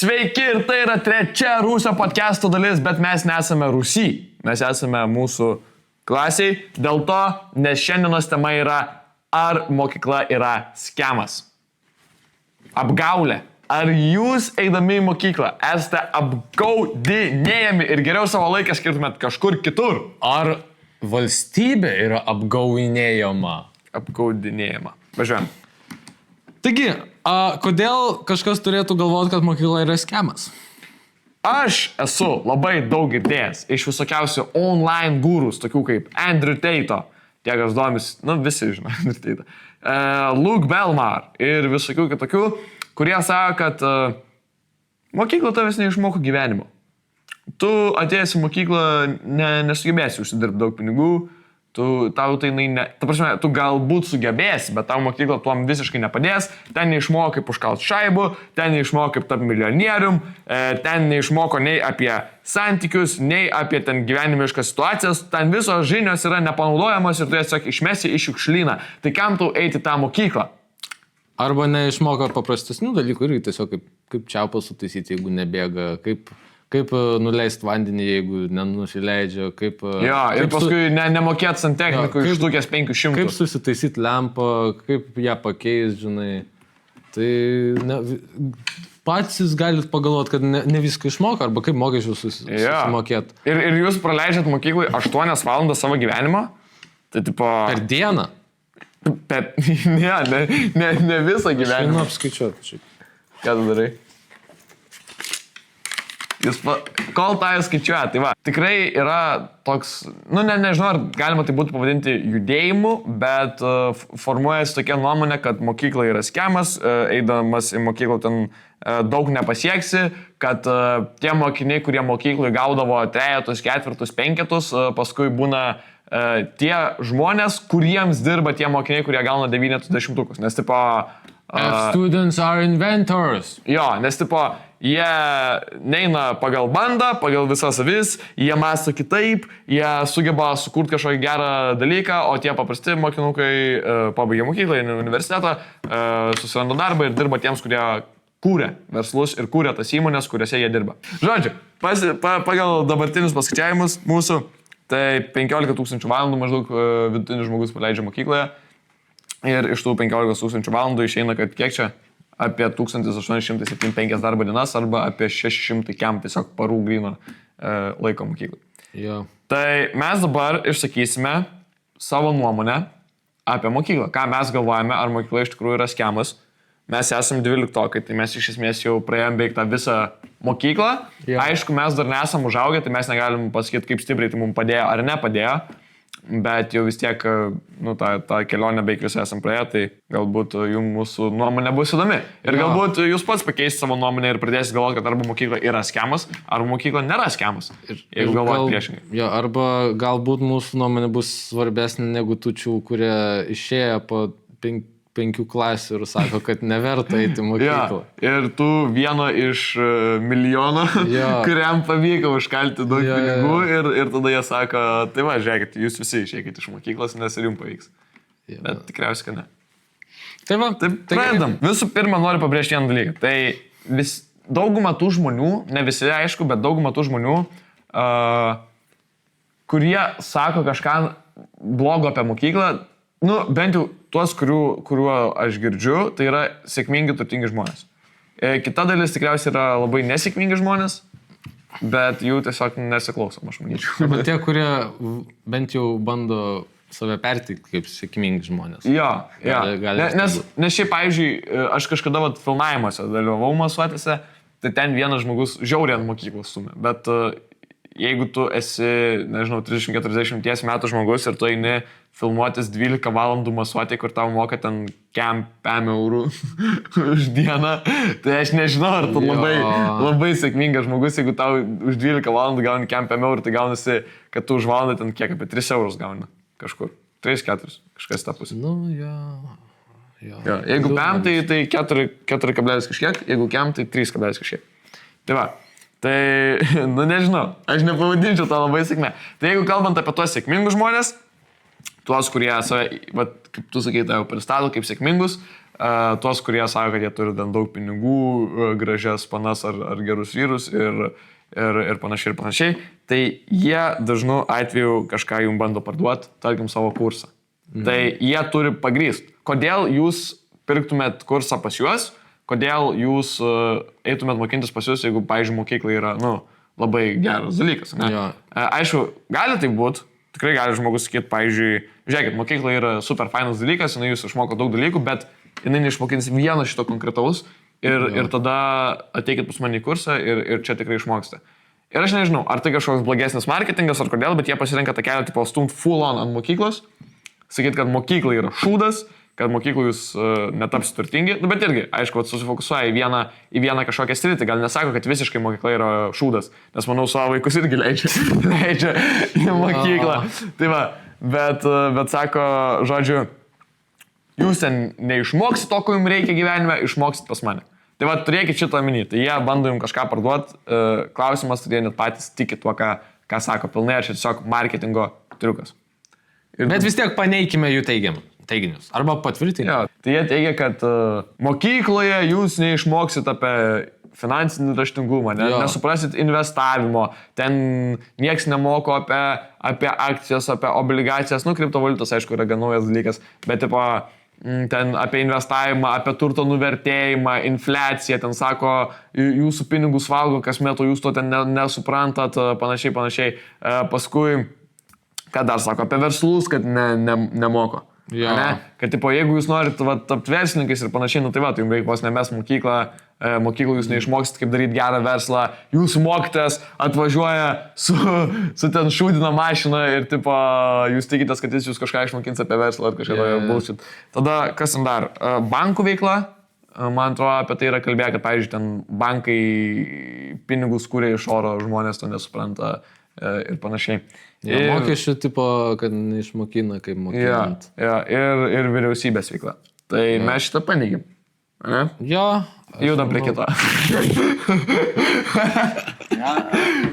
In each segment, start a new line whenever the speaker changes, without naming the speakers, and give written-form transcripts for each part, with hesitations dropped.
Sveiki ir tai yra trečia Rūsio podcast'o dalis, bet mes nesame Rūsy. Mes esame mūsų klasiai. Dėl to, nes šiandienos tema yra, ar mokykla yra skemas. Apgaulė. Ar jūs eidami į mokyklą esate apgaudinėjami ir geriau savo laiką skirtumėt kažkur kitur?
Ar valstybė yra apgaudinėjama?
Apgaudinėjama. Važiuojam.
Taigi, kodėl kažkas turėtų galvoti, kad mokykla yra skemas?
Aš esu labai daug girdėjęs iš visokiausių online gurus, tokių kaip Andrew Tate, tie, kas domis, visi žino Andrew Tate, Luke Belmar ir visokių kitokių, kurie sako, kad mokykla tavęs neišmoko gyvenimo. Tu atėjęs į mokyklą nesugebėsi užsidirbti daug pinigų, tu galbūt sugebėsi, bet tau mokykla tuom visiškai nepadės, ten neišmoko kaip užkalt šaibų, ten neišmoko kaip tapti milijonierium, ten neišmoko nei apie santykius, nei apie ten gyvenimiškas situacijas, ten visos žinios yra nepanaudojamos ir tu tiesiog išmesi į šiukšlyną. Tai kam tau eiti tą mokyklą?
Arba neišmoko paprastesnių dalykų irgi tiesiog kaip čiaupą sutaisyti, jeigu nebėga, kaip nuleisti vandenį, jeigu nenusileidžia,
ir paskui nemokėt santechnikų iš štukės 500.
Kaip susitaisyti lempą, kaip ją pakeist, žinai. Tai patys jūs galite pagalvoti, kad ne viską išmoko, arba kaip mokesčius susimokėt.
Ir jūs praleidžiat mokyklai 8 valandas savo gyvenimo? Tai tipo...
Per dieną?
Ne visą gyvenimą.
Aš apskaičiuoti.
Ką tu darai? Kol tą jūs skaičiuojat, tai va, tikrai yra toks, nežinau, ar galima tai būtų pavadinti judėjimu, bet formuojasi tokia nuomonė, kad mokykla yra skemas, eidamas į mokyklą ten daug nepasieksi, kad tie mokiniai, kurie mokykloje gaudavo 3, 4, 5, paskui būna tie žmonės, kuriems dirba tie mokiniai, kurie gauna 9-10, nes tipo...
Students are inventors.
Jo, nes tipo, jie neina pagal bandą, pagal visas avis, jie mąsto kitaip, jie sugeba sukurti kažkokį gerą dalyką, o tie paprasti mokinukai pabaigia mokyklą, universitetą, susiranda darbą ir dirba tiems, kurie kūrė verslus ir kūrė tas įmonės, kuriuose jie dirba. Žodžiu, pagal dabartinius paskaičiavimus mūsų, tai 15 000 valandų maždaug vidutinis žmogus paleidžia mokykloje. Ir iš tų 15 000 valandų išeina, kad kiek čia? Apie 1875 darbo dienas arba apie 600 tiesiog parų gryno laiko mokyklai.
Jo.
Tai mes dabar išsakysime savo nuomonę apie mokyklą. Ką mes galvojame, ar mokykla iš tikrųjų yra skemas. Mes esame 12-okai, tai mes iš esmės jau praėjom beveik tą visą mokyklą.
Jo.
Aišku, mes dar nesam užaugę, tai mes negalim pasakyti, kaip stipriai tai mums padėjo ar nepadėjo. Bet jau vis tiek, tą kelionę beveik visą esam praėję, tai galbūt jums mūsų nuomonė bus įdomi. Ir galbūt jūs pats pakeisite savo nuomonę ir pradėsite galvoti, kad arba mokykla yra skemas, arba mokykla nėra skemas. Jeigu galvojate priešingai.
Jo, arba galbūt mūsų nuomonė bus svarbesnė negu tučių, kurie išėjo po 5 klasių ir sako, kad neverta eiti mokyklą.
Ir tu vieno iš milijono, kuriam pavyko užkalti daug pinigų ir tada jie sako, tai va, žiūrėkit, jūs visi išeikit iš mokyklos, nes ir jums pavyks. Bet tikriausiai, kad ne.
Tai va,
tai pradedam. Visų pirma, noriu pabrėžti vieną dalyką. Tai dauguma tų žmonių, ne visi aišku, bet dauguma tų žmonių, kurie sako kažką blogo apie mokyklą, bent jau tuos, kuriuo aš girdžiu, tai yra sėkmingi, turtingi žmonės. Kita dalis tikriausiai yra labai nesėkmingi žmonės, bet jų tiesiog nesiklausom, aš manyčiau.
Bet tie, kurie bent jau bando save perteikti kaip sėkmingi žmonės.
Jo. Nes šiaip, pavyzdžiui, aš kažkada filmavimuose dalyvavau masuotėse, tai ten vienas žmogus žiauriai ant mokyklos stumė, bet jeigu tu esi, nežinau, 30-40 metų žmogus ir tu eini filmuotis 12 valandų masuotė, kur tau moka ten 5 eurų už dieną, tai aš nežinau, ar tu labai sėkmingas žmogus, jeigu tau už 12 valandų gauni 5 eurų, tai gaunasi, kad tu už valandą ten kiek, apie 3 eurus gauni kažkur. 3-4, kažkas tą pusę. Jeigu 5, tai 4 kažkiek, jeigu 5, tai 3 kažkiek. Tai va. Tai, nežinau, aš nepavadinčiau tą labai sėkmę. Tai jeigu kalbant apie tuos sėkmingus žmonės, tuos, kurie save, kaip tu sakai, tai jau pristato kaip sėkmingus, tuos, kurie sako, kad jie turi ten daug pinigų, gražias panas ar gerus vyrus ir panašiai, tai jie dažnu atveju kažką jums bando parduoti, tarkim, savo kursą. Tai jie turi pagrįst, kodėl jūs pirktumėt kursą pas juos, kodėl jūs eitumėt mokintis pas juos, jeigu, pavyzdžiui, mokykla yra, labai geras dalykas. Ne?
Jo.
Aišku, gali tai būti, tikrai gali žmogus sakyti, pavyzdžiui, žiūrėkit, mokykla yra super fainas dalykas, jinai jūs išmoko daug dalykų, bet jinai neišmokins vieno šito konkretaus ir tada ateikit pas mane į kursą ir čia tikrai išmoksite. Ir aš nežinau, ar tai kažkoks blogesnis marketingas ar kodėl, bet jie pasirenka tą kelią, tipo, stumt full on ant mokyklos, sakyt, kad mokykla yra šūdas, kad mokyklų jūs netaps turtingi, bet irgi, aišku, susifokusuoja į vieną kažkokią sritį, gal nesako, kad visiškai mokykla yra šūdas, nes manau, savo vaikus irgi leidžia į mokyklą. Tai va, bet sako, žodžiu, jūs ten neišmoksit to, ko jums reikia gyvenime, išmoksit pas mane. Tai va, turėkit šitą minį, tai jie bando jums kažką parduoti, klausimas, tai jie net patys tiki tuo, ką sako, pilnai, ar čia tiesiog marketingo triukas.
Bet vis tiek paneikime jų teiginius. Arba patvirtinti.
Jo, tai jie teigia, kad mokykloje jūs neišmoksit apie finansinį raštingumą, nesuprasit investavimo, ten nieks nemoko apie akcijas, apie obligacijas, kriptovaliutos, aišku, yra gan naujas dalykas, bet tipo, ten apie investavimą, apie turto nuvertėjimą, infliaciją, ten sako, jūsų pinigus valgo kasmet, o jūs to ten nesuprantat, panašiai. Paskui, ką dar sako, apie verslus, kad nemoko.
Ja.
Ne? Kad, tipo, jeigu jūs norit tapti verslininkais ir panašiai, tai va, tai jums reikia vos nemes mokyklą jūs neišmoksit, kaip daryti gerą verslą, jūsų mokytojas atvažiuoja su ten šūdina mašina ir, tipo, jūs tikitės, kad jis jūs kažką išmokins apie verslą ar kažką bullshit. Tada, kas ten dar? Bankų veikla, man atrodo, apie tai yra kalbėję, kad, pavyzdžiui, ten bankai pinigus kūrė iš oro, žmonės to nesupranta ir panašiai.
Mokesčių tipo, kad neišmokina kaip mokinant.
Ir vyriausybės veikla. Tai mes šitą paneigim. Ne?
Jo.
Judam prie kito.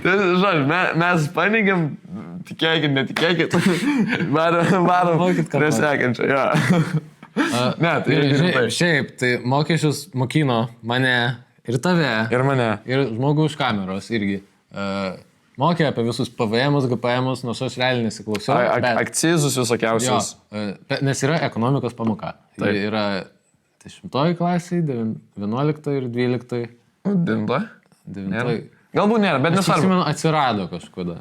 Tai, žodžiu, mes paneigim, tikėkit, netikėkit. Varom prie sekančio. Ne, tai
šiaip, tai mokesčius mokino mane ir tave.
Ir mane.
Ir žmogų už kameros irgi. Mokė apie visus PVM'us, GPM'us, nors aš realiai nesiklausiau.
Akcizus visokiausius.
Nes yra ekonomikos pamoka. Tai yra 10 klasiai, 11 ir 12. 9.
Galbūt nėra, bet nesvarbu.
Atsimenu, atsirado kažkada.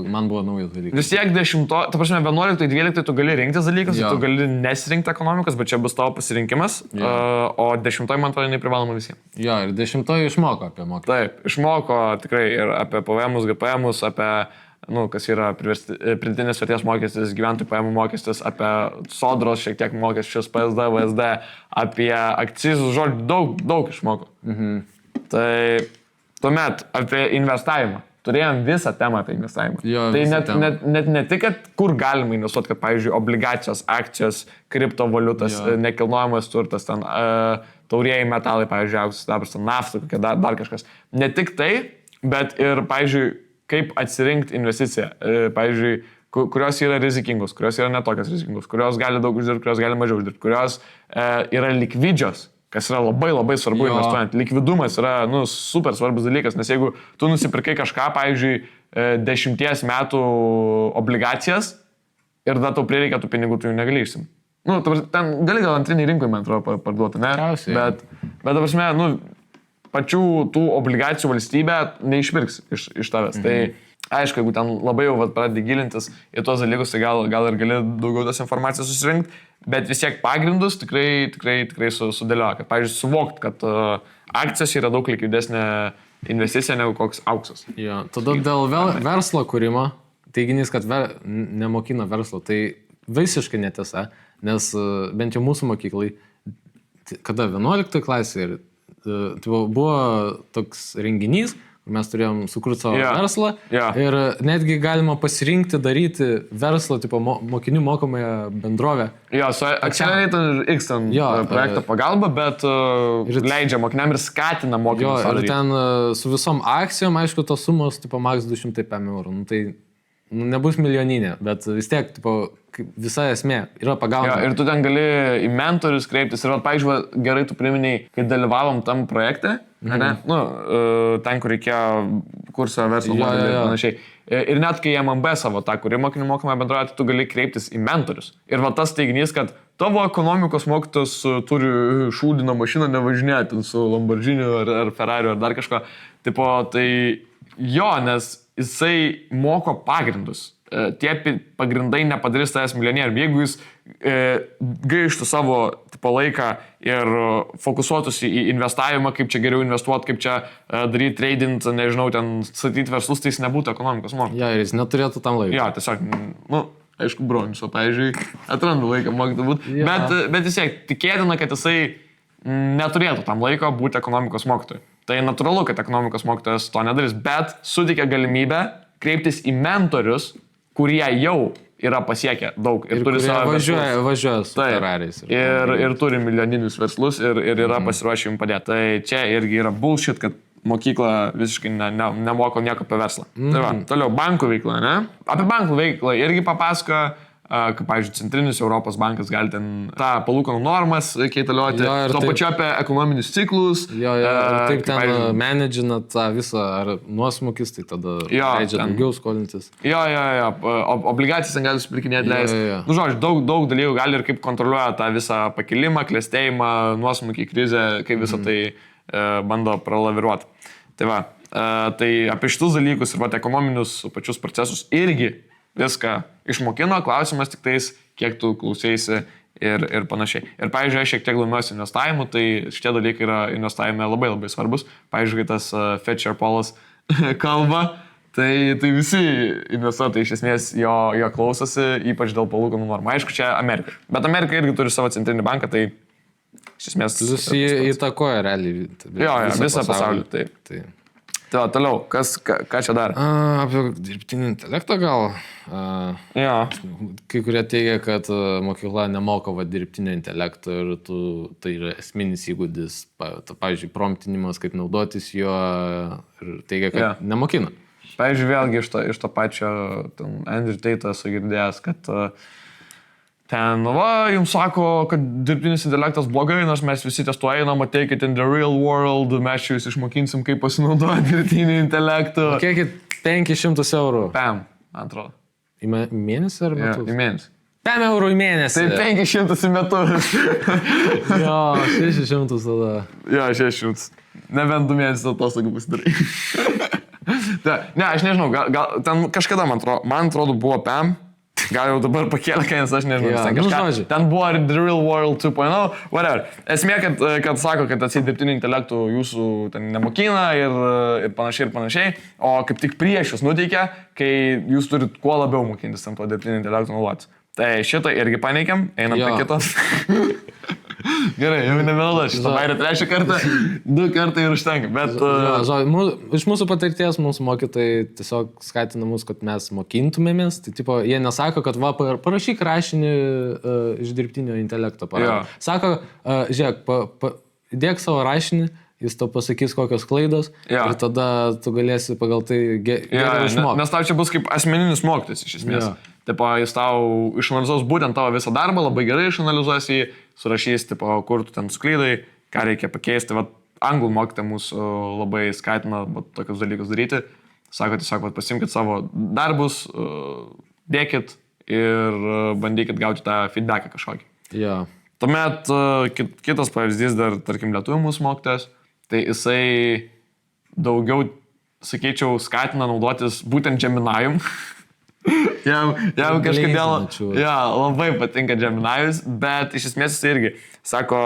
Man buvo naujas dalykas.
Vis tiek 10, ta prasme, 11, 12 tu gali rinktis dalykus, tu gali nesirinkti ekonomikos, bet čia bus tavo pasirinkimas, o 10, man atrodo, neprivaloma visiems.
Jo, ir 10 išmoko apie mokestį.
Taip, išmoko tikrai ir apie PVM'us, GPM'us, apie, kas yra pridėtinės vertės mokestis, gyventojų pajamų mokestis, apie sodros šiek tiek mokesčius, PSD, VSD, apie akcizus, žodžiu, daug išmoko. Tai tuomet apie investavimą. Turėjom visą temą apie investavimą. Tai net ne tik, kad kur galima investuoti, kad, pavyzdžiui, obligacijos, akcijos, kriptovaliutas, nekilnojamas turtas, ten taurieji metalai, pavyzdžiui, auksas, sidabras, nafta, kokia dar kažkas. Ne tik tai, bet ir, pavyzdžiui, kaip atsirinkti investiciją. Pavyzdžiui, kurios yra rizikingos, kurios yra netokios rizikingos, kurios gali daug uždirbti, kurios gali mažiau uždirbti, kurios yra likvidžios. Kas yra labai labai svarbu investuojant. Likvidumas yra super svarbus dalykas, nes jeigu tu nusipirkai kažką, pavyzdžiui, 10 metų obligacijas ir tada tau prireikia tų pinigų, tu jų negali išsimti. Ten gali gal antriniai rinkoje, man atrodo, parduoti, ne? Bet ta prasme, pačių tų obligacijų valstybė neišpirks iš tavęs. Tai aišku, jeigu ten labai jau pradedi gilintis į tos dalykus, tai gal ir gali daugiau tos informacijos susirinkti. Bet vis tiek pagrindus tikrai sudėlioja, kad, pavyzdžiui, suvokt, kad akcijos yra daug likvidesnė investicija negu koks auksas.
Jo, tada dėl verslo kūrimo, teiginys, kad nemokina verslo, tai visiškai netiesa, nes bent jau mūsų mokyklai, kada 11 klasė buvo toks renginys, mes turėjom sukurti savo verslą ir netgi galima pasirinkti daryti verslą, tipo mokinių mokomąją bendrovę.
Jo, su Accelerator X ten projekto pagalba, bet leidžia mokiniam ir skatina mokinius.
Ir ten su visom akcijom, aišku, tos sumos, tipo, max 200 eurų. Tai nebus milijoninė, bet vis tiek, tipo, visa esmė yra pagaunama.
Ir tu ten gali į mentorius kreiptis. Ir, pavyzdžiui, gerai tu priminėjai, kai dalyvavom tam projekte, ne? Nu, ten, kur reikėjo kurso verslo modelį ir panašiai. Ir net kai MMB savo tą kūrimo mokomą bendroje, tu gali kreiptis į mentorius. Ir va tas teiginys, kad tavo ekonomikos mokytas turi šūdiną mašiną nevažinėti su Lamborghiniu ar Ferrariu ar dar kažko. Tipo, tai jo, nes jisai moko pagrindus. Tie pagrindai nepadarys tavęs milijonierium. Jeigu jis gaištų savo tipo, laiką ir fokusuotųsi į investavimą, kaip čia geriau investuoti, kaip čia daryti trading, nežinau, ten statyti verslus, tai jis nebūtų ekonomikos mokytojas.
Ja, ir jis neturėtų tam laiko.
Ja, tiesiog, nu, aišku, bronius, o, pavyzdžiui, atranda laiką mokyti būti. Ja. Bet vis tiek, tikėtina, kad jisai neturėtų tam laiko būti ekonomikos mokytoju. Tai natūralu, kad ekonomikos mokytojas to nedarys, bet suteikia galimybę kreiptis į mentorius, kurie jau yra pasiekę daug ir turi savo
važiuoja su Ferrariais.
Ir turi milijoninius verslus ir yra pasiruošę jums padėti. Tai čia irgi yra bullshit, kad mokykla visiškai nemoko nieko apie verslą. Tai va, toliau bankų veikla, ne? Apie bankų veiklą irgi papasako, kaip, pavyzdžiui, Centrinis Europos bankas gali ten tą palūkanų normas keitalioti, tuo pačiu apie ekonominius ciklus.
Taip ten menedžina tą visą, ar nuosmukis, tai tada leidžia daugiau skolintis.
Obligacijas ten gali supirkinėti, leisti. Nu, žodžiu, daug dalykų gali ir kaip kontroliuoja tą visą pakilimą, klestėjimą, nuosmukį, krizę, kaip visą tai bando pralaviruoti. Tai va, tai apie šitus dalykus ir ekonominius pačius procesus irgi viską išmokino, klausimas tik tais, kiek tu klausėsi ir panašiai. Ir, pavyzdžiui, aš šiek tiek domiuosi investavimu, tai šitie dalykai yra investavime labai labai svarbus. Pavyzdžiui, tas Fetcher Paulas kalba, tai visi investuotojai iš esmės jo klausosi, ypač dėl palūkanų normų. Aišku, čia Amerika. Bet Amerika irgi turi savo centrinį banką, tai iš esmės...
Jis įtakoja realiai.
Visą pasaulį. Tai va, toliau, ką čia dar?
Apie dirbtinį intelektą gal. Kai kurie teigia, kad mokykla nemoko dirbtinio intelekto ir tai yra esminis įgūdis, pavyzdžiui, promptinimas, kaip naudotis juo ir teigia, kad nemokina.
Pavyzdžiui, vėlgi iš to pačio Andrew Tate esu girdėjęs, kad ten, jums sako, kad dirbtinis intelektas blogai, nors mes visi testuo einam, ateikit in the real world, mes čia jūs išmokinsim, kaip pasinaudoti dirbtinį intelektą.
Kiekit 500 eurų.
Pam, atrodo.
Į mėnesį ar metus?
Į mėnesį.
5 eurų į mėnesį.
Tai 500 į metus.
600 tada.
600. Nebent 2 mėnesius atostogų pasidarai. Ne, aš nežinau, gal ten kažkada, man atrodo, buvo Pam. Gal jau dabar pakėlė kainas, aš nežinau. Ten buvo The Real World 2.0, whatever. Esmė, kad sako, kad dirbtinio intelektų jūsų ten nemokina ir panašiai, o kaip tik prieš jūs nuteikia, kai jūs turit kuo labiau mokintis tam to dirbtinio intelektų naudotis. Tai šitą irgi paneikiam, einam prie kitos. Gerai, jau nemeluoju, šitą bairę 3 kartą, 2 kartai ir užtenka, bet...
Iš mūsų patirties mūsų mokytojai tiesiog skatina mus, kad mes mokintumėmės, tai tipo, jie nesako, kad parašyk rašinį iš dirbtinio intelekto. Sako, žiūrėk, įdėk savo rašinį, jis tau pasakys kokios klaidos ir tada tu galėsi pagal tai gerai išmokti.
Nes tau čia bus kaip asmeninis mokytis iš esmės. Tipo, jis tau išanalizuos būtent tavo visą darbą, labai gerai išanalizuos jį, surašys, tipo, kur tu ten suklydai, ką reikia pakeisti. Vat, anglų mokytė mūsų labai skatina tokius dalykus daryti. Sako tiesiog, pasimkit savo darbus, dėkit ir bandykit gauti tą feedbacką kažkokį. Tuomet kitas pavyzdys dar, tarkim, lietuvių mūsų mokytės, tai jisai daugiau, sakyčiau, skatina naudotis būtent Gemini'um. Jam kažkodėl labai patinka Gemini'us, bet iš esmės jis irgi sako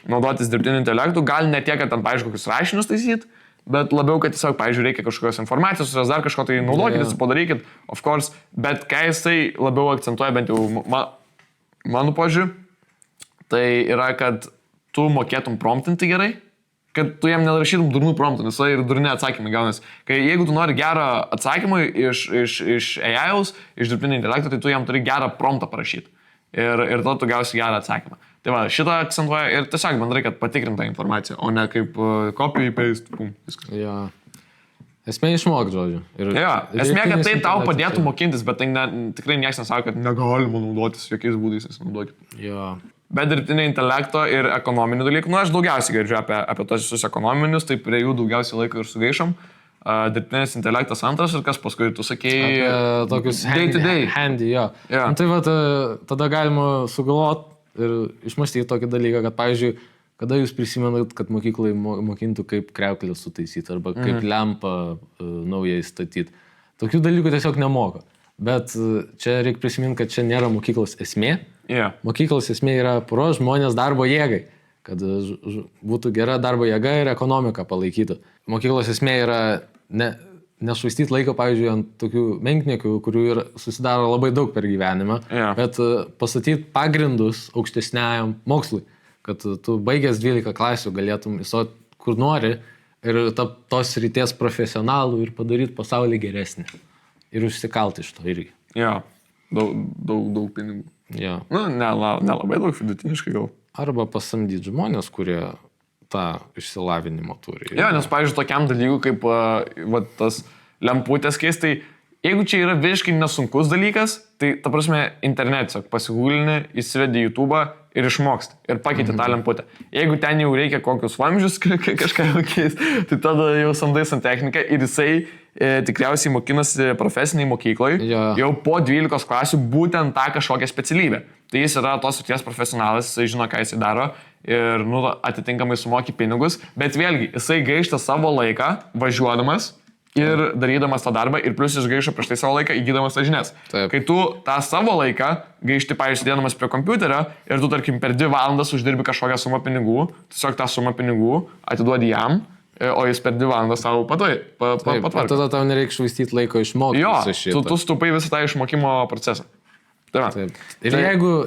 naudotis dirbtiniu intelektu, gal ne tiek, kad ten, pavyzdžiui, kokius rašinius taisyt, bet labiau, kad tiesiog, pavyzdžiui, reikia kažkokios informacijos, dar kažko tai naudokit, padarykit, of course, bet ką jisai labiau akcentuoja, bent jau mano požiūriu, tai yra, kad tu mokėtum promptinti gerai, kad tu jam nerašytum durnų promptų, nes ir durni atsakymai gaunasi. Kai jeigu tu nori gerą atsakymą iš AI-aus, iš dirbtinio intelekto, tai tu jam turi gerą promptą parašyti. Ir tada tu gausi gerą atsakymą. Tai va, šitą akcentuoja ir tiesiog bendrai, kad patikrinta informacija, o ne kaip copy, paste, pum, viskas.
Esmė išmok, žodžiu.
Jo, esmė, kad tai tau padėtų
mokyti.
mokintis, bet tai tikrai niekas nesako, kad negalima naudotis jokiais būdais, nesinaudokit.
Jo.
Bet dirbtinio intelekto ir ekonominių dalykų, aš daugiausiai girdžiu apie tos visus ekonominius, tai prie jų daugiausiai laiko ir sugaišam. Dirbtinis intelektas antras ir kas paskui tu sakėjai...
Apie tokius
day to day.
Handy, jo.
Jo.
Nu, tai va, tada galima sugalvoti ir išmastyti tokį dalyką, kad, pavyzdžiui, kada jūs prisimenat, kad mokyklai mokintų, kaip kreuklę sutaisyti arba kaip lempą naujai statyti. Tokių dalykų tiesiog nemoko. Bet čia reikia prisiminti, kad čia nėra mokyklos esmė.
Yeah.
Mokyklos esmė yra paruošti žmonės darbo jėgai, kad būtų gera darbo jėga ir ekonomika palaikytų. Mokyklos esmė yra nešvaistyti laiko, pavyzdžiui, ant tokių menkniekių, kurių susidaro labai daug per gyvenimą, bet pastatyti pagrindus aukštesniajam mokslui, kad tu baigęs 12 klasių galėtum įstoti kur nori ir tos ryties profesionalų ir padaryti pasaulį geresnį. Ir užsikalti iš to irgi.
Jo, daug pinigų.
Jo.
Nu, nelabai daug vidutiniškai gal.
Arba pasamdyti žmonės, kurie tą išsilavinimą turi.
Jo, nes, pavyzdžiui, tokiam dalykui kaip tas lemputės keistai, jeigu čia yra visiškai nesunkus dalykas, tai, ta prasme, internet, pasigūlini, įsivedi YouTube ir išmoksti. Ir pakeiti tą lemputę. Jeigu ten jau reikia kokius vamzdžius kažką jau keisti, tai tada jau samdai santechniką ir jisai tikriausiai mokinasi profesiniai mokyklai, jau po 12 klasių būtent tą kažkokią specialybę. Tai jis yra tos srities profesionalas, jisai žino, ką jisai daro ir atitinkamai sumoki pinigus, bet vėlgi jisai gaišta savo laiką važiuodamas ir darydamas tą darbą ir plus išgaišo prieš tai savo laiką įgydamas tas žinias.
Taip.
Kai tu tą savo laiką gaišti, pavyzdžiui, sėdėdamas prie kompiuterio ir tu, tarkim, per 2 valandas uždirbi kažkokią sumą pinigų, tiesiog tą sumą pinigų atiduodi jam, o jis per 2 valandas savo patvarko.
Tada tau nereikia švaistyti laiko išmokti.
Jo, tu stupai visą tą išmokymo procesą.
Taip. Ir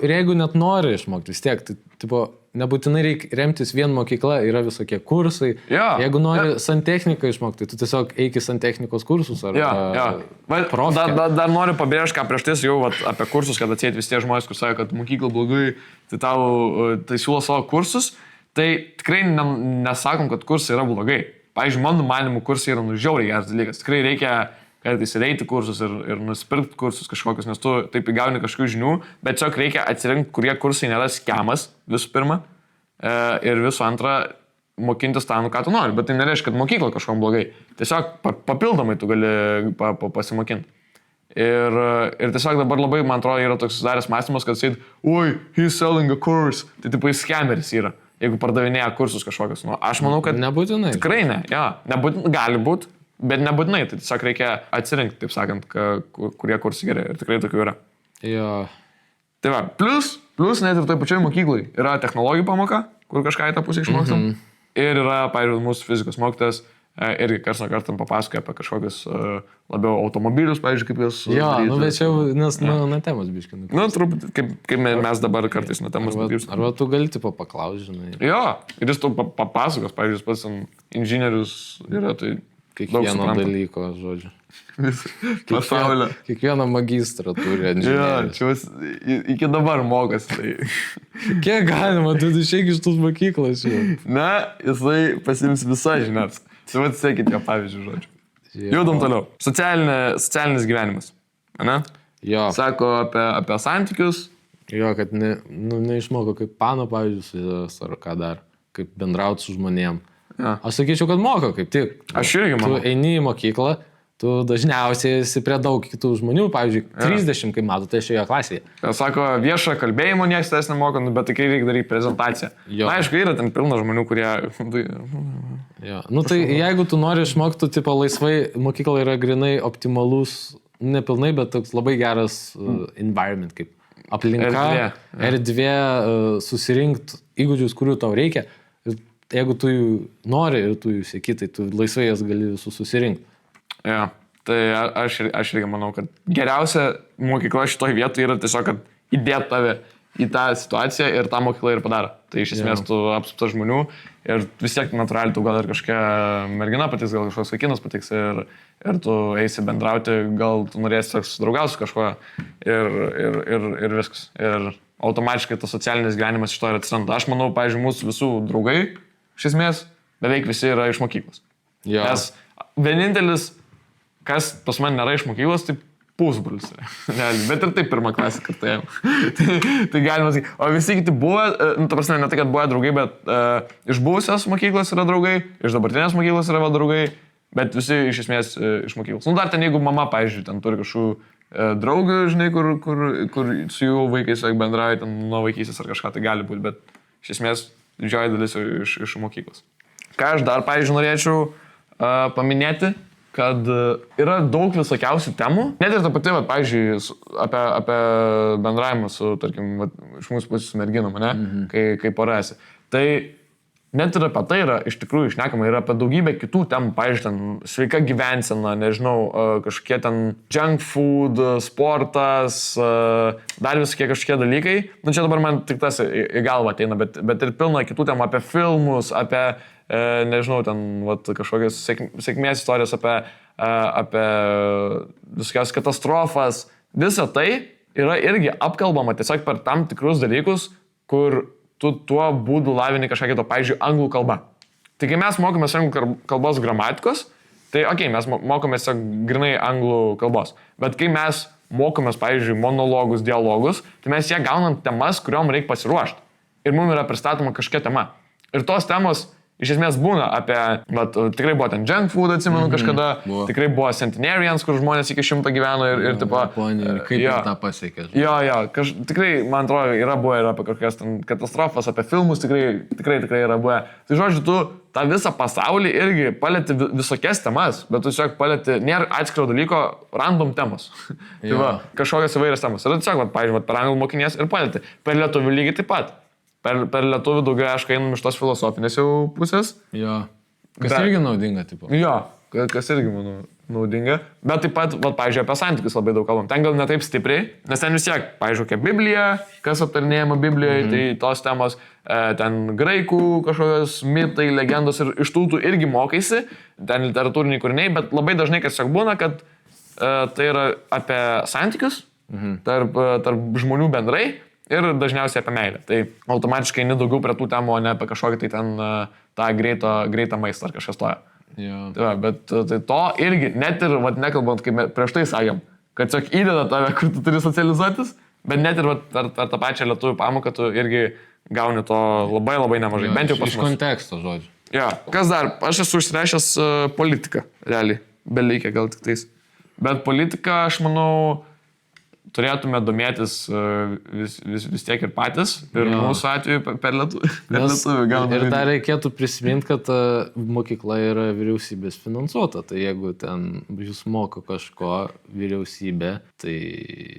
jeigu net nori išmokti, vis tiek, tai tipo, nebūtinai reikia remtis vien mokykla, yra visokie kursai. Jeigu nori santechniką išmokti, tu tiesiog eik į santechnikos kursus ar
profkę. Dar noriu pabrėžti, ką prieš tai jau apie kursus, kad atsėti vis tie žmonės, kur sako, kad mokykla blogai, tai siūlo savo kursus. Tai tikrai nesakom, kad kursai yra blogai. Pavyzdžiui, mano manimu, kursai yra žiauriai geras dalykas. Tikrai reikia kartais ir eiti kursus ir nusipirkti kursus kažkokius, nes tu taip įgauni kažkokių žinių, bet tiesiog reikia atsirinkti, kurie kursai nėra skemas visų pirma ir visų antra mokintis tą, ką tu nori. Bet tai nereiškia, kad mokykla kažkom blogai. Tiesiog papildomai tu gali pasimokinti. Ir tiesiog dabar labai, man atrodo, yra toks susidaręs mąstymas, kad sakyt, oi, he's selling a course. Tai tipo jis skemeris yra, jeigu pardavinėja kursus kažkokius. Nu, aš manau, kad...
Nebūtinai.
Tikrai ne, jo. Gali būti. Bet nebūtinai, tai tiesiog reikia atsirinkti, taip sakant, kurie kursai geri ir tikrai tokių yra.
Jo.
Tai va, plus net ir toj pačioj mokyklai yra technologijų pamoka, kur kažką į tą pusę išmokstam. Ir yra, pavyzdžiui, mūsų fizikos mokytojas irgi kars nuo karto papasakoja apie kažkokius labiau automobilius, pavyzdžiui, kaip jūs...
Jo, bet čia, nes nuo temos biškinu.
Truputį, kaip mes dabar kartais nuo temos nukrypstam.
Arba tu gali tipo paklausti, žinai.
Jo, ir jis tu papasakos, pavyzdžiui, jis pats inžinierius yra, tai...
Kiekvieno dalyko, žodžiu.
Pasaulio.
Kiekvieną magistrą turi inžinierius.
Jo, čia iki dabar mokas. Tai...
Kiek galima, tu išeik iš tos mokyklos jau.
Na, jisai pasiims visą žinias. Tai vad sekit jo pavyzdžių, žodžiu. Judam toliau. Socialinis gyvenimas. Ne?
Jo.
Sako apie santykius.
Jo, kad neišmoko kaip pano, pavyzdžiui, ar ką dar, kaip bendrauti su žmonėm.
Ja.
Aš sakyčiau, kad moko kaip tik.
Aš irgi manau.
Tu eini į mokyklą, tu dažniausiai esi prie daug kitų žmonių, pavyzdžiui, 30, kaip matau, tai šioje klasėje.
Sako, viešą kalbėjimo niekas tas nemoko, bet tikrai reikia daryti prezentaciją. Na, aišku, yra ten pilna žmonių, kurie...
Jo. Nu tai jeigu tu nori išmokti, tipo laisvai, mokykla yra grinai optimalus, nepilnai, bet toks labai geras environment, kaip aplinka, erdvė susirinkti įgūdžius, kurių tau reikia. Jeigu tu jų nori ir tu jų sieki, tai tu laisvai jas gali visus susirinkti.
Ja, tai aš irgi manau, kad geriausia mokykla šitoj vietoje yra tiesiog, kad įdėt tave į tą situaciją ir tą mokyklą ir padaro. Tai iš esmės tu apsuptas žmonių ir vis tiek natūraliai tu gal ir kažkokia mergina patiks, gal kažkoks vaikinas patiks ir tu eisi bendrauti, gal tu norėsi susidraugauti su kažkuo ir viskas. Ir automatiškai tas socialinis gyvenimas iš to ir atsiranda. Aš manau, pavyzdžiui, mūsų visų draugai, iš esmės, beveik visi yra iš mokyklos.
Ja.
Nes vienintelis, kas pas mane nėra iš mokyklos, tai pusbrulis. Bet ir taip pirmą klasę kartą ėjom. tai galima sakyti. O visi kiti buvo, ta prasme, ne tai, kad buvo draugai, bet iš buvusios mokyklos yra draugai, iš dabartinės mokyklos yra draugai, bet visi iš esmės iš mokyklos. Nu, dar ten, jeigu mama, pavyzdžiui, ten turi kažkokių draugų, žinai, kur su jų vaikais bendrauja, ten nuo vaikystės ar kažką, tai gali būti, bet iš esmės didžioji dalis iš mokyklos. Ką aš dar, pavyzdžiui, norėčiau paminėti, kad yra daug visokiausių temų. Net ir ta pati, pavyzdžiui, apie bendravimą su, tarkim, iš mūsų pusės su merginom, ne? Kai porasi. Tai net ir apie tai yra, iš tikrųjų, išnekama ir apie daugybę kitų temų, pavyzdžiui, ten sveika gyvensena, nežinau, kažkokie ten junk food, sportas, dar visokie kažkokie dalykai. Nu, čia dabar man tik tas į galvą ateina, bet ir pilna kitų temų apie filmus, apie nežinau, ten kažkokias sėkmės istorijos apie visokias katastrofas. Visa tai yra irgi apkalbama tiesiog per tam tikrus dalykus, kur tu tuo būdu lavini kažką kito, pavyzdžiui, anglų kalba. Tai kai mes mokomės anglų kalbos gramatikos, tai mes mokomės grinai anglų kalbos. Bet kai mes mokomės, pavyzdžiui, monologus, dialogus, tai mes jie gaunam temas, kuriuom reikia pasiruošti. Ir mums yra pristatoma kažkokia tema. Ir tos temos iš esmės būna apie, tikrai buvo ten junk food, atsimenu kažkada, tikrai buvo centenarians, kur žmonės iki 100 gyveno ir tipo...
Kaip ir tą pasiekė.
Jo, tikrai, man atrodo, yra buvę ir apie kokias ten katastrofas, apie filmus, tikrai yra buvę. Tai žodžiu, tu tą visą pasaulį irgi palėti visokias temas, bet tu tiesiog palėti, nėra atskiro dalyko, random temos. Tai kažkokias įvairias temos. Ir tiesiog, pavyzdžiui, per anglų mokinės ir palėti. Per lietuvių lygiai taip pat. Per lietuvių daugiau, aišku, einam iš tos filosofinės jau pusės.
Jo. Kas irgi naudinga, tipo.
Jo, kas irgi, manau, naudinga. Bet taip pat, pavyzdžiui, apie santykius labai daug kalbam. Ten gal ne taip stipriai, nes ten vis tiek, pavyzdžiui, kaip Biblija, kas aptarinėjama Biblijoje, tai tos temos, ten graikų kažkokios mitai, legendos ir iš tų irgi mokaisi, ten literatūriniai kūriniai, bet labai dažnai, kas tiesiog būna, kad tai yra apie santykius tarp žmonių bendrai. Ir dažniausiai apie meilę. Tai automatiškai eini daugiau prie tų temų, o ne apie kažkokį tai ten tą greitą maistą ar kažkas toja. Tai bet tai to irgi, net ir nekalbant, kaip prieš tai sakėm, kad tiesiog įdeda tave, kur tu turi socializuotis, bet net ir per tą pačią lietuvių pamoką tu irgi gauni to labai labai nemažai. Bent jau pas mus.
Iš konteksto, žodžiu.
Jo. Kas dar? Aš esu užsirašęs politiką, realiai. Beleikia gal tik tais. Bet politika, aš manau, turėtume domėtis vis tiek ir patys, ir mūsų atveju per lietuvių gauname.
Ir dar reikėtų prisiminti, kad mokykla yra vyriausybės finansuota, tai jeigu ten jūs moko kažko vyriausybė, tai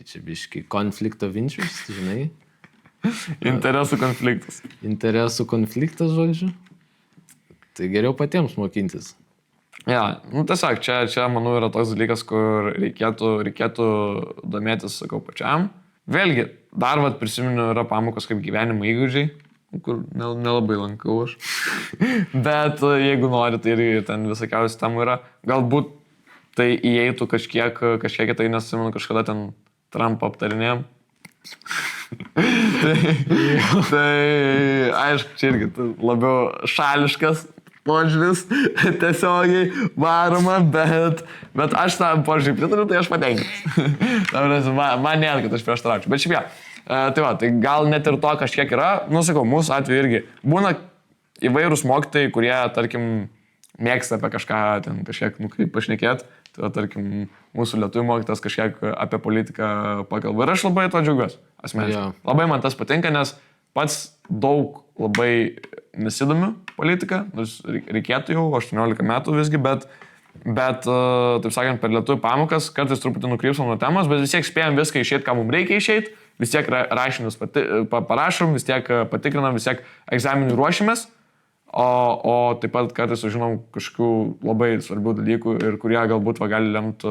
čia biški conflict of interest, žinai?
Interesų konfliktas.
Interesų konfliktas, žodžiu. Tai geriau patiems mokintis.
Ja, nu tiesiog, čia manau yra toks dalykas, kur reikėtų domėtis, sakau, pačiam. Vėlgi, dar prisimenu, yra pamokos kaip gyvenimo įgūdžiai, kur nelabai lankau aš. Bet jeigu nori, tai ir ten visokiausių temų yra. Galbūt tai įeitų kažkiek tai, nes atsimenu, kažkada ten Trumpą aptarinėjom. tai aišku, čia irgi labiau šališkas požiūris, tiesiogiai varoma, bet aš tą požiūrį pritariu, tai aš patenkintas. Man nėra, kad aš prieštaraučiau. Bet šiaip tai gal net ir to kažkiek yra, sakau, mūsų atveju irgi būna įvairūs mokytojai, kurie, tarkim, mėgsta apie kažką, ten kažkiek, kaip pašnekėt, tai tarkim, mūsų lietuvių mokytas kažkiek apie politiką pakalba. Ir aš labai to džiaugiuosi, asmeniškai. Labai man tas patinka, nes pats daug labai nesidomiu politiką, nors reikėtų jau 18 metų visgi, bet taip sakant, per lietuvių pamokas kartais truputį nukrypsam nuo temos, bet vis tiek spėjom viską išėti, ką mums reikia išėti, vis tiek rašinius parašom, vis tiek patikrinam, vis tiek egzaminų ruošimės, o taip pat kartais sužinom kažkokių labai svarbių dalykų ir kurie galbūt gali lemti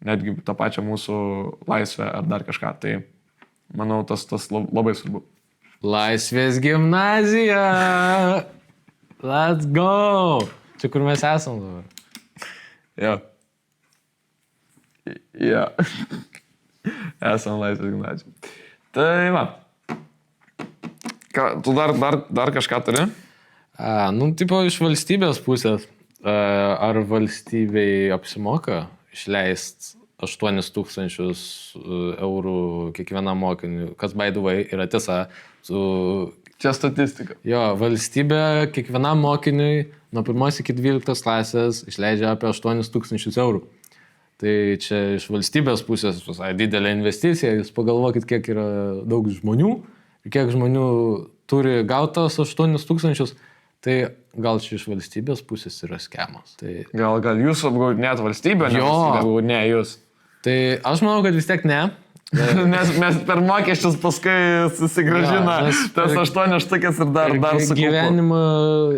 netgi tą pačią mūsų laisvę ar dar kažką. Tai manau, tas labai svarbu.
Laisvės gimnazija! Let's go! Čia kur mes esam dabar.
Jo. Jo. Esam Laisvės gimnazija. Tai va. Tu dar kažką turi?
Tipo iš valstybės pusės. ar valstybei apsimoka išleisti 8 000 eurų kiekvienam mokiniui, kas by the way yra tiesa.
Čia statistika.
Jo, valstybė kiekvienam mokiniui nuo 1 iki 12 klasės išleidžia apie 8 000 eurų. Tai čia iš valstybės pusės visai didelė investicija. Jūs pagalvokit, kiek yra daug žmonių ir kiek žmonių turi gautas 8 000. Tai gal čia iš valstybės pusės yra skemas. Tai...
Gal jūs apgaudinėt valstybę, ne valstybė apgaudinė jūs.
Tai aš manau, kad vis tiek ne.
Nes mes per mokesčius paskui susigražina tas 8 štukės ir dar su
gyvenimą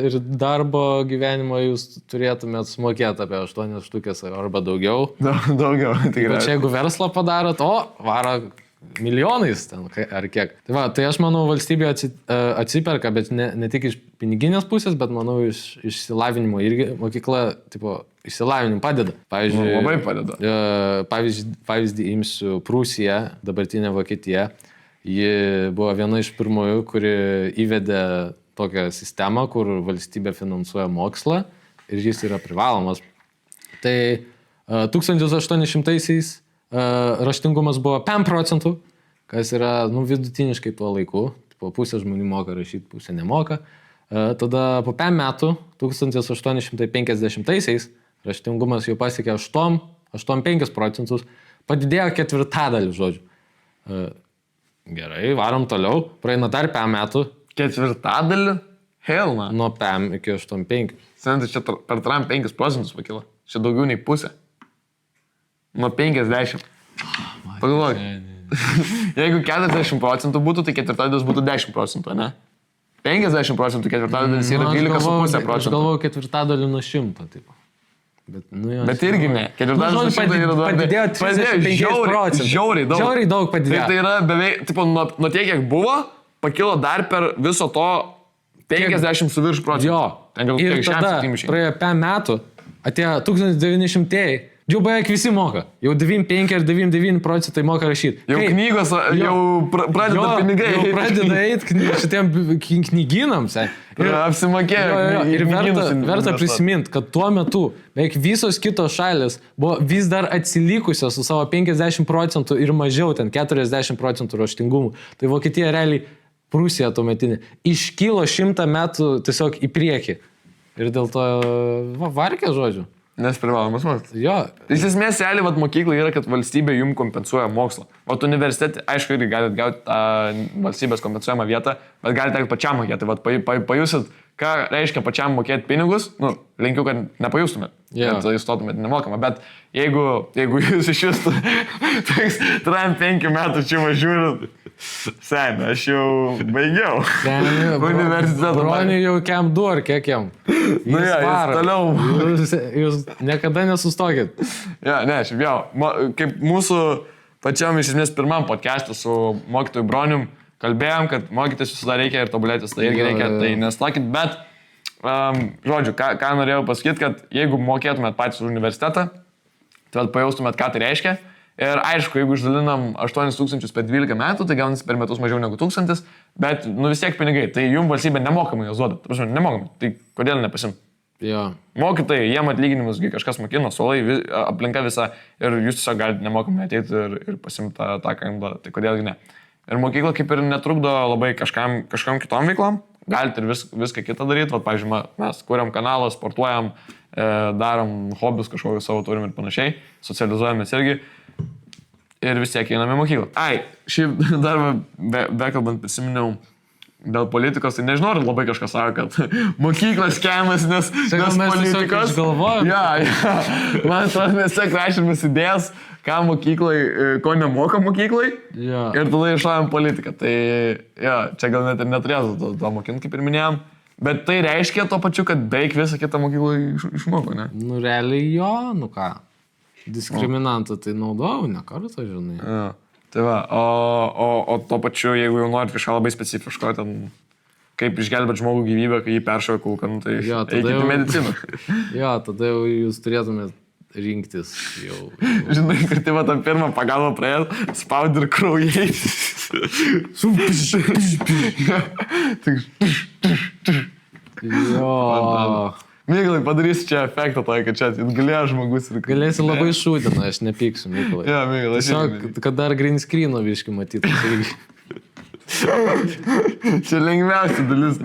ir darbo gyvenimą jūs turėtumėt sumokėti apie 8 štukės arba daugiau.
Daugiau, tikrai.
Čia jeigu verslą padarot, varo milijonais ten ar kiek. Tai aš manau, valstybė atsiperka, bet ne tik iš piniginės pusės, bet manau iš išsilavinimo. Irgi mokykla, išsilavinimą padeda. Pavyzdžiui,
labai padeda.
Pavyzdį imsiu Prūsiją, dabartinę Vokietiją. Ji buvo viena iš pirmųjų, kuri įvedė tokią sistemą, kur valstybė finansuoja mokslą ir jis yra privalomas. Tai 1800-aisiais raštingumas buvo 5%, kas yra vidutiniškai tuo laiku. Pusė žmonių moka rašyti, pusė nemoka. Tada po 5 metų, 1850-aisiais, raštingumas jau pasiekė 8-5%, padidėjo 1/4, žodžiu. Gerai, varom toliau, praeina dar 5 metų.
1/4? Helna.
Nuo 5 iki 8-5.
Sentai, čia per Trump 5% pakilo. Čia daugiau nei pusė. Nuo 50. Pagalvok. Jeigu 40% būtų, tai 1/4 būtų 10%, ne? 50% 1/4 yra 12,5%.
Aš galvoju 1/4 nuo 100, tipo.
Bet irgi ne. 1/4 yra
padidėjo 35%.
Žiauriai daug.
Žiauriai daug padidėjo.
Tai yra beveik, tipo, nuo tiek, kiek buvo, pakilo dar per viso to 50 su virš procentų.
Jo. Ir tada praėjo 5 metų, atėjo 1900-ieji. Jau beveik visi moka. Jau 95 ir 99% moka rašyti.
Jau knygos, jau pradeda pinigai.
Jau pradeda eiti šitiem knygynams.
Apsimokėjo.
Ir verta prisiminti, kad tuo metu beveik visos kitos šalis buvo vis dar atsilikusios su savo 50% ir mažiau, ten 40% raštingumų. Tai Vokietija realiai, Prūsija tuometinė, iškilo 100 metų tiesiog į priekį. Ir dėl to varkė, žodžiu.
Nes privalomas mokslas.
Jo.
Iš esmės, realiai, mokyklai yra, kad valstybė jums kompensuoja mokslą. O universitete, aišku, irgi galite gauti tą valstybės kompensuojamą vietą, bet galite pačiam mokėti. Pajusit, ką reiškia pačiam mokėti pinigus, linkiu, kad nepajustumėt, kad įstotumėt nemokamą. Bet jeigu jūs iš jūsų 5 metų čia važiuojat, seniai, aš jau baigiau. Universitetą.
Broniui jau kem 2 ar kiek jam.
Jis toliau.
Jūs niekada nesustokit.
Šiaip jau. Kaip mūsų pačiam iš esmės pirmam podcast'u su mokytoju Bronium kalbėjom, kad mokytis visada reikia ir tobulėtis, tai irgi reikia, tai nestokit. Bet, žodžiu, ką norėjau pasakyti, kad jeigu mokėtumėt patys už universitetą, tai pajaustumėt, ką tai reiškia. Ir aišku, jeigu išdalinam 8 000 per 12 metų, tai gaunasi per metus mažiau negu 1000, bet vis tiek pinigai, tai jums valstybė nemokamai jos duoda. Nemokamai, tai kodėl nepasim?
Jo.
Mokytojai, jiem atlyginimus kažkas mokino, suolai, aplinka visa ir jūs tiesiog galite nemokamai ateiti ir pasimti tą, ką jums duoda, tai kodėlgi ne. Ir mokykla kaip ir netrukdo labai kažkam kitom veiklom, galite ir viską kitą daryti, pavyzdžiui, mes kuriam kanalą, sportuojam, darom hobius kažkokius savo turim ir panašiai, socializuojamės irgi. Ir vis tiek einame į mokyklą. Šiaip dar bekalbant prisiminiau dėl politikos, tai nežinau, ar labai kažkas sako, kad mokyklos skemas, nes politikos... Man atrodo, mes tiek rašymas idėjas, ką mokyklai, ko nemoka mokyklai, ir tada iššovėm politiką. Tai čia gal net ir neturėtų to mokinti, kaip ir minėjom. Bet tai reiškia to pačiu, kad beveik visą kitą mokyklą išmoko, ne?
Realiai jo, ką? Diskriminantą tai naudojau, ne kartą, žinai.
Tai va, o to pačiu, jeigu jau norit kažką labai specifiško, ten kaip išgelbėti žmogų gyvybę, kai jį peršoja kulką, tai eikite į mediciną.
Tada jau jūs turėtumėt rinktis jau.
Žinai, kad tai va tą pirmą pagalbą praėjęs, spaudi ir kraujai. Mykolai, padarysi čia efektą tokį, kad čia galėjo žmogus ir...
Galėsi labai šūdina, aš nepyksiu, Mykolai.
Jo, Mykolai, aš
Tiesiog, kad dar green screen'o viški matytų.
Čia lengviausia dalis,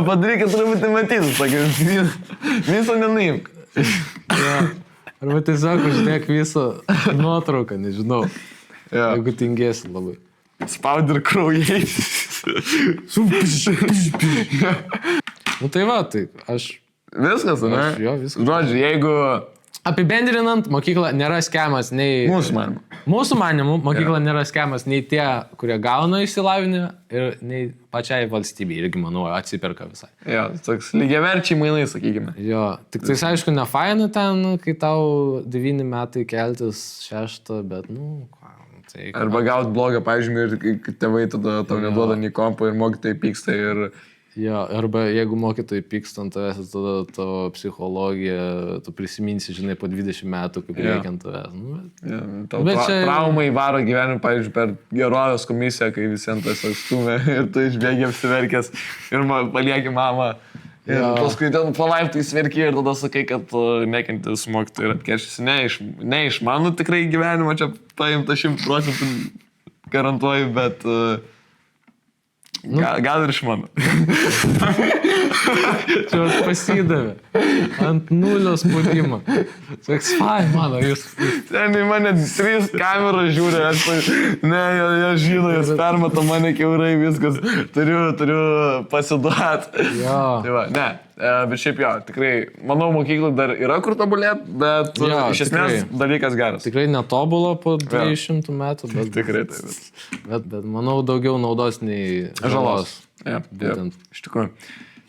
padarykit truputį matytų, sakė, viso nenaimk.
Arba tiesiog uždėk visą nuotrauką, nežinau.
Jo.
Jeigu tingėsi labai.
Spaud ir kraujai.
Nu tai va, tai aš...
Viskas, ne?
Jo, viskas.
Žodžiu, jeigu...
Apibendrinant, mokykla nėra skemas nei...
Mūsų manimu.
Mūsų manimu, mokykla nėra skemas nei tie, kurie gauna išsilavinimą, ir nei pačiai valstybei, irgi, manau, atsiperka visai.
Jo, toks lygiaverčiai mainai, sakykime.
Jo, tik tai aišku, ne faina ten, kai tau 9 metai keltis 6, bet, nu, ką, tai...
Arba gaut blogą pažymį ir kai tėvai tada tau neduoda nei kompo ir mokytojai pyksta ir...
Jo, arba jeigu mokytojai pyksta ant tavęs, tada tavo psichologija, tu prisiminsi, žinai, po 20 metų, kaip reikia ant tavęs. Nu,
bet čia... Traumai varo gyvenimą, pavyzdžiui, per gerovės komisiją, kai visi ant tas atstumė ir tu išbėgi apsiverkęs ir palieki mamą. Ir paskui ten palaiptai sverki ir tada sakai, kad nekentis mokytojai ir atkeršysi. Ne iš mano tikrai gyvenimo čia paimta 100% garantuoju, bet... Gal ir iš mano.
Čia pasidavė. Ant nulio spaudimo. Saks, fai, mano, jūs...
Ten į mane 3 kameros žiūri, ne, jie žino, jūs permato mane kiaurai, viskas. Turiu pasiduot.
Jo.
Tai va, ne, bet šiaip jo, tikrai, manau, mokyklai dar yra kur tobulėt, bet jo, iš esmės dalykas geras.
Tikrai netobulą po 200 metų, bet...
Tikrai tai.
Bet manau, daugiau naudos nei žalos.
Būtent. Iš tikrųjų.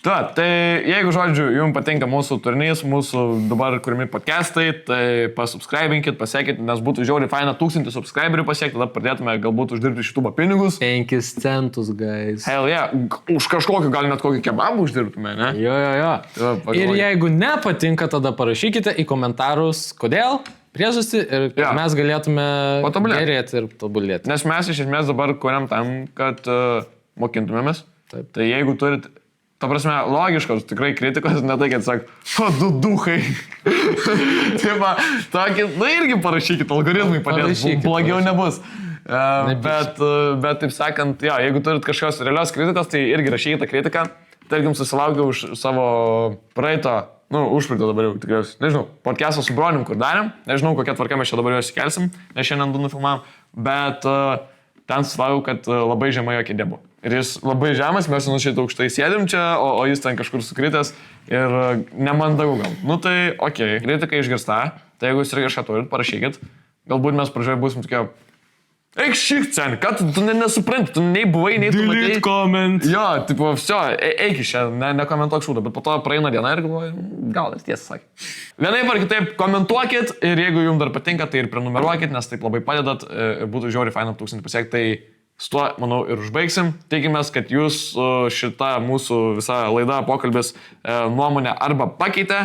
Tai jeigu, žodžiu, jums patinka mūsų turinys, mūsų dabar kuriami podcastai, tai pasubscribinkit, pasiekit, nes būtų žiauriai faina 1000 subscriberių pasiekti, tada pradėtume galbūt uždirbti iš YouTube pinigus.
5 centus, guys.
Hell yeah, už kažkokį, gal net kokį kebabą uždirbtume, ne?
Jo. Ir jeigu nepatinka, tada parašykite į komentarus, kodėl, priežastį ir mes galėtume gerėti ir tobulėti.
Nes mes iš esmės dabar kuriam tam, kad mokintumėmės.
Taip.
Tai jeigu turit, ta prasme, logiškos tikrai kritikos, ne tai, kad sak, du duhai. Taip, tokį, irgi parašykit, algoritmai padės, blogiau nebus. Bet taip sakant, jeigu turit kažkokios realios kritikos, tai irgi rašykite kritiką. Tarkim, susilaukiau už savo praeito, užpraeito dabar jau tikriausiai, nežinau, podcast'ą su bronim, kur darėm, nežinau, kokia tvarka mes čia dabar juos įkelsim, nes šiandien 2 nufilmavom, bet ten susilaukiau, kad labai žemai jo kėdė buvo. Ir jis labai žemas, mes šitai aukštai sėdim čia, o jis ten kažkur sukritęs ir nemandagu gal. Tai okei, kritika išgirsta, tai jeigu jūs ir kažką turit, parašykit, galbūt mes pradžioje būsim tokie, eik šik ten, kad tu nesupranti, tu nei buvai, nei tu matei.
Delete comment.
Jo, tipo, eik iš čia, nekomentuok šūdą, bet po to praeina diena ir galvoju, gal ir tiesą sakė. Vienaip ar kitaip komentuokit ir jeigu jums dar patinka, tai ir prenumeruokit, nes taip labai padedat ir būtų žiauriai faina 1000 pasiekti, tai su tuo, manau, ir užbaigsim. Tikimės, kad jūs šitą mūsų visą laidą, pokalbis nuomonę arba pakeitė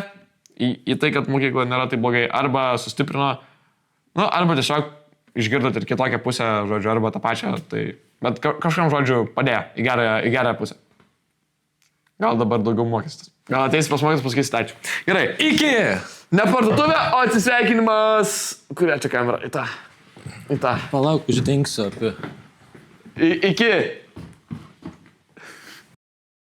į tai, kad mokykla nėra taip blogai, arba sustiprino, arba tiesiog išgirdot ir kitokią pusę, žodžiu, arba tą pačią, tai... Bet kažkam, žodžiu, padėjo į gerąją pusę. Gal dabar daugiau mokestis. Gal ateisi pas mokestis, pasakysit ačiū. Gerai.
Iki!
Ne parduotuvė, o atsisveikinimas... Kurią čia kamera? Į tą.
Palauk, uždengsiu apie...
Iki.